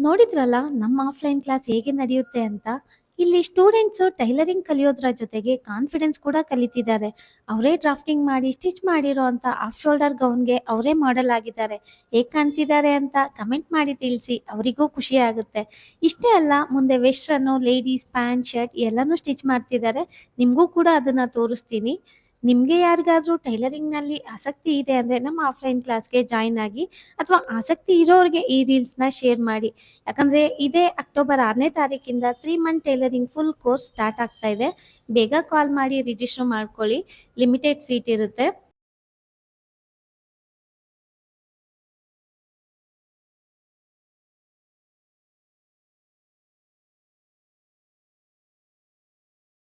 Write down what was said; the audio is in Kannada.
ನೋಡಿದ್ರಲ್ಲ ನಮ್ಮ ಆಫ್ಲೈನ್ ಕ್ಲಾಸ್ ಹೇಗೆ ನಡೆಯುತ್ತೆ ಅಂತ. ಇಲ್ಲಿ ಸ್ಟೂಡೆಂಟ್ಸ್ ಟೈಲರಿಂಗ್ ಕಲಿಯೋದ್ರ ಜೊತೆಗೆ ಕಾನ್ಫಿಡೆನ್ಸ್ ಕೂಡ ಕಲಿತಿದ್ದಾರೆ. ಅವರೇ ಡ್ರಾಫ್ಟಿಂಗ್ ಮಾಡಿ ಸ್ಟಿಚ್ ಮಾಡಿರೋ ಅಂತ ಆಫ್ ಶೋಲ್ಡರ್ ಗೌನ್ಗೆ ಅವರೇ ಮಾಡೆಲ್ ಆಗಿದ್ದಾರೆ. ಹೇಗೆ ಕಾಣ್ತಿದ್ದಾರೆ ಅಂತ ಕಮೆಂಟ್ ಮಾಡಿ ತಿಳಿಸಿ, ಅವರಿಗೂ ಖುಷಿ ಆಗುತ್ತೆ. ಇಷ್ಟೇ ಅಲ್ಲ, ಮುಂದೆ ವೆಸ್ಟ್ರನ್ನು, ಲೇಡೀಸ್ ಪ್ಯಾಂಟ್ ಶರ್ಟ್ ಎಲ್ಲನೂ ಸ್ಟಿಚ್ ಮಾಡ್ತಿದ್ದಾರೆ. ನಿಮಗೂ ಕೂಡ ಅದನ್ನ ತೋರಿಸ್ತೀನಿ. ನಿಮಗೆ ಯಾರಿಗಾದ್ರೂ ಟೈಲರಿಂಗ್ನಲ್ಲಿ ಆಸಕ್ತಿ ಇದೆ ಅಂದರೆ ನಮ್ಮ ಆಫ್ಲೈನ್ ಕ್ಲಾಸ್ಗೆ ಜಾಯ್ನ್ ಆಗಿ, ಅಥವಾ ಆಸಕ್ತಿ ಇರೋರಿಗೆ ಈ ರೀಲ್ಸ್ನ ಶೇರ್ ಮಾಡಿ. ಯಾಕಂದರೆ ಇದೇ ಅಕ್ಟೋಬರ್ 6ನೇ ತಾರೀಕಿಂದ 3 month tailoring full course start ಆಗ್ತಾ ಇದೆ. ಬೇಗ ಕಾಲ್ ಮಾಡಿ ರಿಜಿಸ್ಟರ್ ಮಾಡ್ಕೊಳ್ಳಿ, ಲಿಮಿಟೆಡ್ ಸೀಟ್ ಇರುತ್ತೆ.